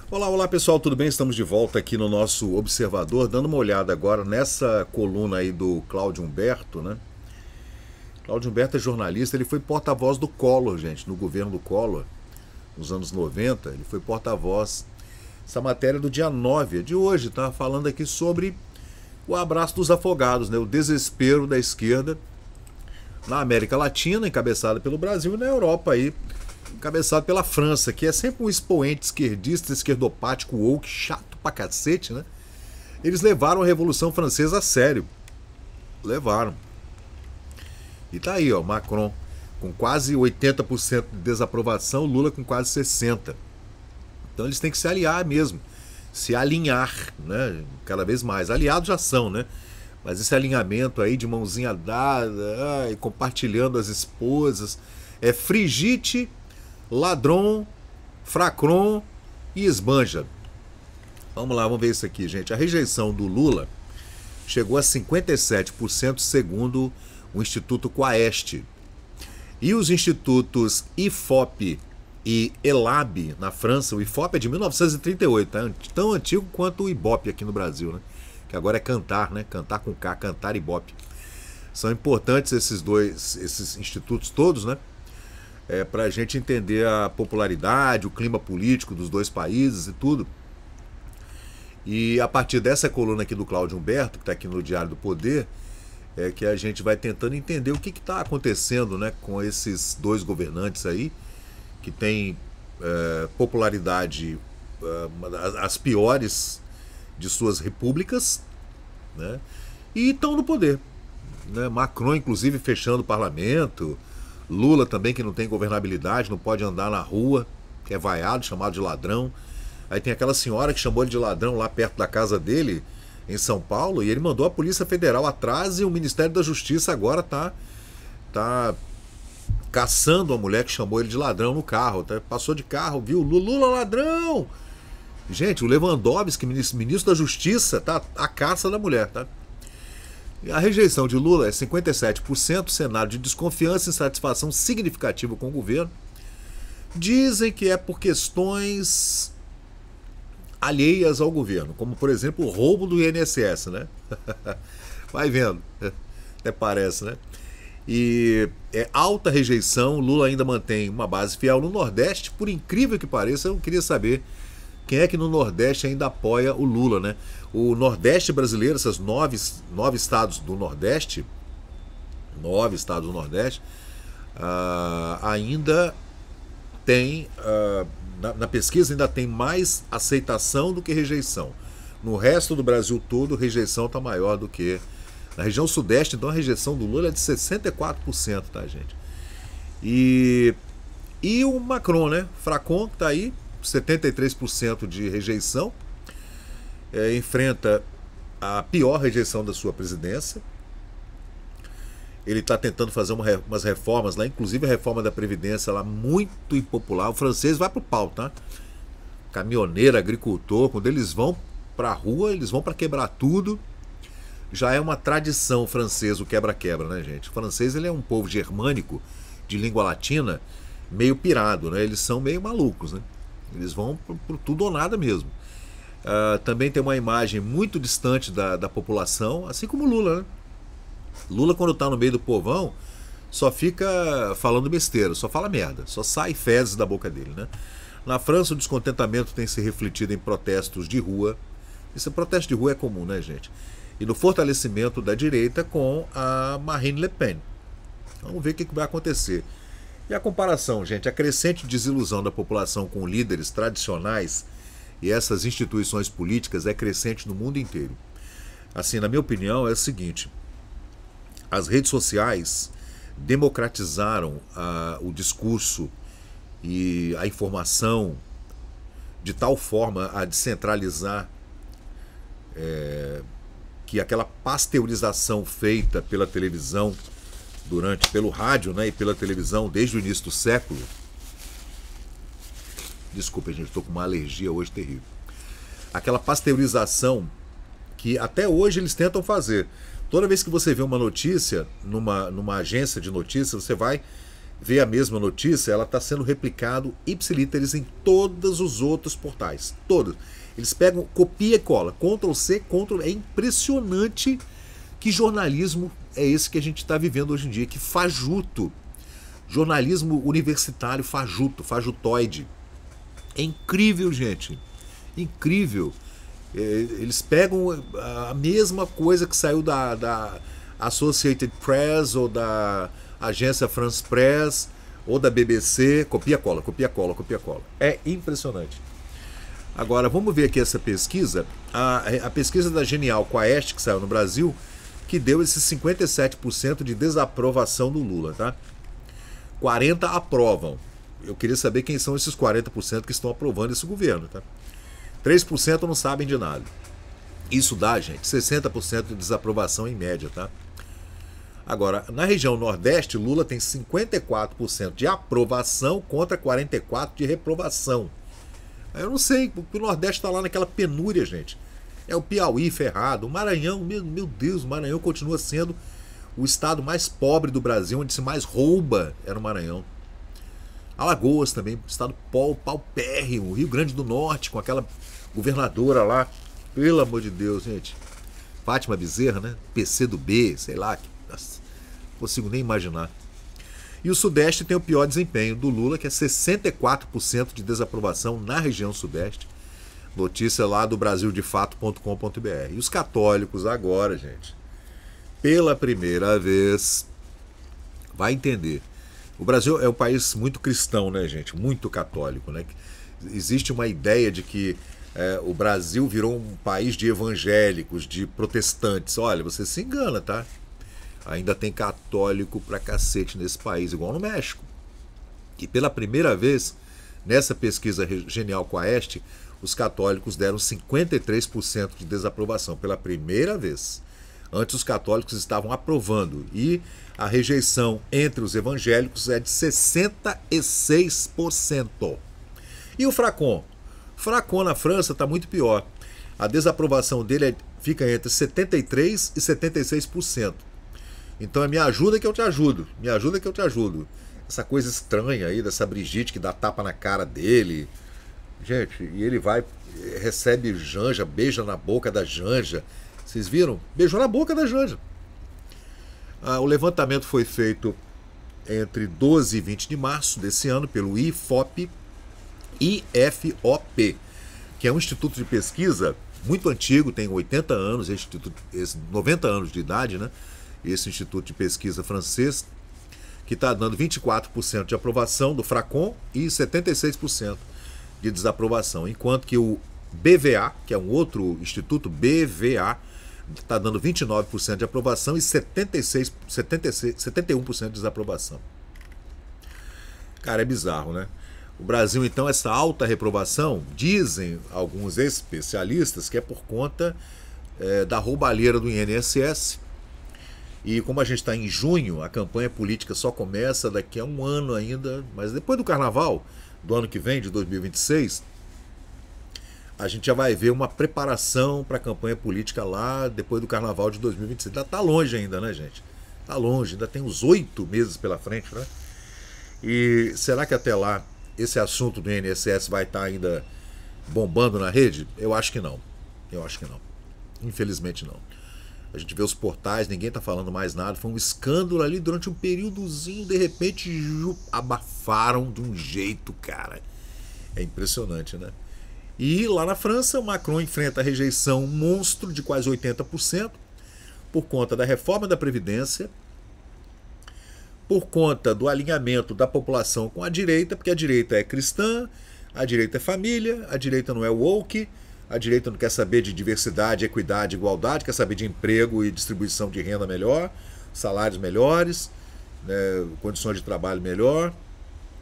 Olá, olá pessoal, tudo bem? Estamos de volta aqui no nosso Observador, dando uma olhada agora nessa coluna aí do Cláudio Humberto, né? Cláudio Humberto é jornalista, ele foi porta-voz do Collor, gente, no governo do Collor, nos anos 90, ele foi porta-voz. Essa matéria é do dia 9, é de hoje, tá? Falando aqui sobre o abraço dos afogados, né? O desespero da esquerda na América Latina, encabeçada pelo Brasil, e na Europa aí, encabeçado pela França, que é sempre um expoente esquerdista, esquerdopático, woke, chato pra cacete, né? Eles levaram a Revolução Francesa a sério. Levaram. E tá aí, ó, Macron com quase 80% de desaprovação, Lula com quase 60%. Então eles têm que se aliar mesmo. Se alinhar, né? Cada vez mais. Aliados já são, né? Mas esse alinhamento aí de mãozinha dada, compartilhando as esposas, é Frigite, Ladron, Fracron e Esbanja. Vamos lá, vamos ver isso aqui, gente. A rejeição do Lula chegou a 57%, segundo o Instituto Quaest. E os institutos IFOP e ELAB na França, o IFOP é de 1938, tá? Tão antigo quanto o IBOP aqui no Brasil, né? Que agora é Cantar, né? Cantar com K, Cantar e IBOP. São importantes esses institutos todos, né? Para a gente entender a popularidade, o clima político dos dois países e tudo. E a partir dessa coluna aqui do Cláudio Humberto, que está aqui no Diário do Poder, é que a gente vai tentando entender o que está acontecendo, né, com esses dois governantes aí, que têm popularidade as piores de suas repúblicas, né, e estão no poder. Né? Macron, inclusive, fechando o parlamento. Lula também, que não tem governabilidade, não pode andar na rua, que é vaiado, chamado de ladrão. Aí tem aquela senhora que chamou ele de ladrão lá perto da casa dele, em São Paulo, e ele mandou a Polícia Federal atrás, e o Ministério da Justiça agora tá caçando a mulher que chamou ele de ladrão no carro. Tá? Passou de carro, viu? Lula ladrão! Gente, o Lewandowski, ministro da Justiça, tá a caça da mulher, tá? A rejeição de Lula é 57%, cenário de desconfiança e insatisfação significativa com o governo. Dizem que é por questões alheias ao governo, como, por exemplo, o roubo do INSS, né? Vai vendo, até parece, né? E é alta rejeição, Lula ainda mantém uma base fiel no Nordeste, por incrível que pareça. Eu queria saber quem é que no Nordeste ainda apoia o Lula, né? O Nordeste brasileiro, esses nove estados do Nordeste, ainda tem, na pesquisa ainda tem mais aceitação do que rejeição. No resto do Brasil todo, a rejeição está maior do que... Na região Sudeste, então, a rejeição do Lula é de 64%, tá, gente? E o Macron, né? Fracon, que está aí, 73% de rejeição, enfrenta a pior rejeição da sua presidência. Ele está tentando fazer umas reformas lá, inclusive a reforma da Previdência lá, muito impopular. O francês vai pro pau, tá? Caminhoneiro, agricultor, quando eles vão pra rua, eles vão para quebrar tudo. Já é uma tradição francesa o quebra-quebra, né, gente? O francês, ele é um povo germânico, de língua latina, meio pirado, né? Eles são meio malucos, né? Eles vão pro tudo ou nada mesmo. Também tem uma imagem muito distante da população, assim como Lula, né? Lula, quando tá no meio do povão, só fica falando besteira, só fala merda, só sai fezes da boca dele, né? Na França, o descontentamento tem se refletido em protestos de rua. Esse protesto de rua é comum, né, gente? E no fortalecimento da direita com a Marine Le Pen. Vamos ver o que vai acontecer. E a comparação, gente, a crescente desilusão da população com líderes tradicionais e essas instituições políticas é crescente no mundo inteiro. Assim, na minha opinião, é o seguinte: as redes sociais democratizaram o discurso e a informação de tal forma a descentralizar que aquela pasteurização feita pela televisão, pelo rádio, né, e pela televisão desde o início do século. Desculpa, gente, estou com uma alergia hoje terrível. Aquela pasteurização que até hoje eles tentam fazer. Toda vez que você vê uma notícia numa agência de notícias, você vai vê a mesma notícia, ela está sendo replicado ipsiliteris em todos os outros portais. Todos. Eles pegam, copia e cola. Ctrl C, Ctrl... É impressionante que jornalismo é esse que a gente está vivendo hoje em dia. Que fajuto. Jornalismo universitário fajuto, fajutoide. É incrível, gente. Incrível. Eles pegam a mesma coisa que saiu da Associated Press ou da agência France Press ou da BBC, copia, cola, copia, cola, copia, cola. É impressionante. Agora, vamos ver aqui essa pesquisa. A pesquisa da Genial Quaest, que saiu no Brasil, que deu esse 57% de desaprovação do Lula, tá? 40% aprovam. Eu queria saber quem são esses 40% que estão aprovando esse governo, tá? 3% não sabem de nada. Isso dá, gente, 60% de desaprovação em média, tá? Agora, na região Nordeste, Lula tem 54% de aprovação contra 44% de reprovação. Eu não sei, porque o Nordeste está lá naquela penúria, gente. É o Piauí ferrado, o Maranhão, meu Deus, o Maranhão continua sendo o estado mais pobre do Brasil, onde se mais rouba é no Maranhão. Alagoas também, estado paupérrimo, Rio Grande do Norte, com aquela governadora lá, pelo amor de Deus, gente. Fátima Bezerra, né? PC do B, sei lá, nossa, não consigo nem imaginar. E o Sudeste tem o pior desempenho do Lula, que é 64% de desaprovação na região Sudeste. Notícia lá do brasildefato.com.br. E os católicos agora, gente, pela primeira vez, vai entender. O Brasil é um país muito cristão, né, gente? Muito católico, né? Existe uma ideia de que o Brasil virou um país de evangélicos, de protestantes. Olha, você se engana, tá? Ainda tem católico pra cacete nesse país, igual no México. E pela primeira vez, nessa pesquisa Genial Quaest, os católicos deram 53% de desaprovação. Pela primeira vez. Antes os católicos estavam aprovando. E a rejeição entre os evangélicos é de 66%. E o Fracon? O Fracon na França está muito pior. A desaprovação dele fica entre 73% e 76%. Então é me ajuda que eu te ajudo. Me ajuda que eu te ajudo. Essa coisa estranha aí dessa Brigitte que dá tapa na cara dele. Gente, e ele vai, recebe Janja, beija na boca da Janja. Vocês viram? Beijou na boca da Janja. O levantamento foi feito entre 12 e 20 de março desse ano pelo IFOP, que é um instituto de pesquisa muito antigo, tem 80 anos, 90 anos de idade, né? Esse instituto de pesquisa francês, que está dando 24% de aprovação do Fracon e 76% de desaprovação, enquanto que o BVA, que é um outro instituto, BVA, está dando 29% de aprovação e 71% de desaprovação. Cara, é bizarro, né? O Brasil, então, essa alta reprovação, dizem alguns especialistas que é por conta da roubalheira do INSS. E como a gente está em junho, a campanha política só começa daqui a um ano ainda, mas depois do carnaval do ano que vem, de 2026, a gente já vai ver uma preparação para a campanha política lá depois do carnaval de 2026. Ainda está longe ainda, né, gente? Está longe, ainda tem uns 8 meses pela frente, né? E será que até lá esse assunto do INSS vai estar ainda bombando na rede? Eu acho que não. Eu acho que não. Infelizmente não. A gente vê os portais, ninguém está falando mais nada. Foi um escândalo ali durante um períodozinho, de repente abafaram de um jeito, cara. É impressionante, né? E lá na França, o Macron enfrenta a rejeição monstro de quase 80% por conta da reforma da Previdência, por conta do alinhamento da população com a direita, porque a direita é cristã, a direita é família, a direita não é woke, a direita não quer saber de diversidade, equidade, igualdade, quer saber de emprego e distribuição de renda melhor, salários melhores, né, condições de trabalho melhor.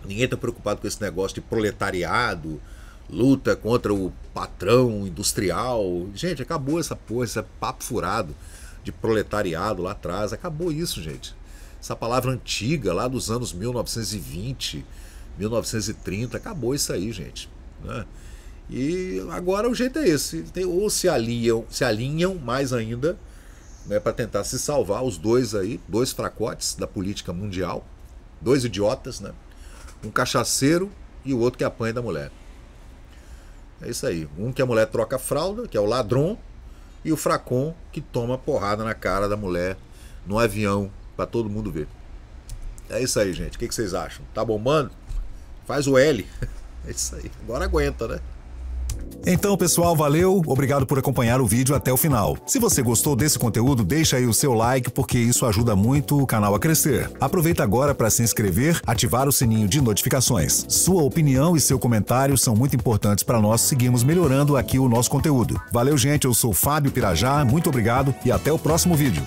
Ninguém está preocupado com esse negócio de proletariado, luta contra o patrão industrial. Gente, acabou essa porra, esse papo furado de proletariado lá atrás. Acabou isso, gente. Essa palavra antiga lá dos anos 1920, 1930, acabou isso aí, gente, né? E agora o jeito é esse, ou se alinham mais ainda, né, para tentar se salvar, os dois aí, dois fracotes da política mundial, Dois idiotas, né? Um cachaceiro e o outro que apanha da mulher. É isso aí. Um que a mulher troca a fralda, que é o ladrão, e o fracon que toma porrada na cara da mulher no avião pra todo mundo ver. É isso aí, gente. O que vocês acham? Tá bombando? Faz o L. É isso aí. Agora aguenta, né? Então, pessoal, valeu, obrigado por acompanhar o vídeo até o final. Se você gostou desse conteúdo, deixa aí o seu like, porque isso ajuda muito o canal a crescer. Aproveita agora para se inscrever, ativar o sininho de notificações. Sua opinião e seu comentário são muito importantes para nós seguirmos melhorando aqui o nosso conteúdo. Valeu, gente, eu sou Fábio Pirajá, muito obrigado e até o próximo vídeo.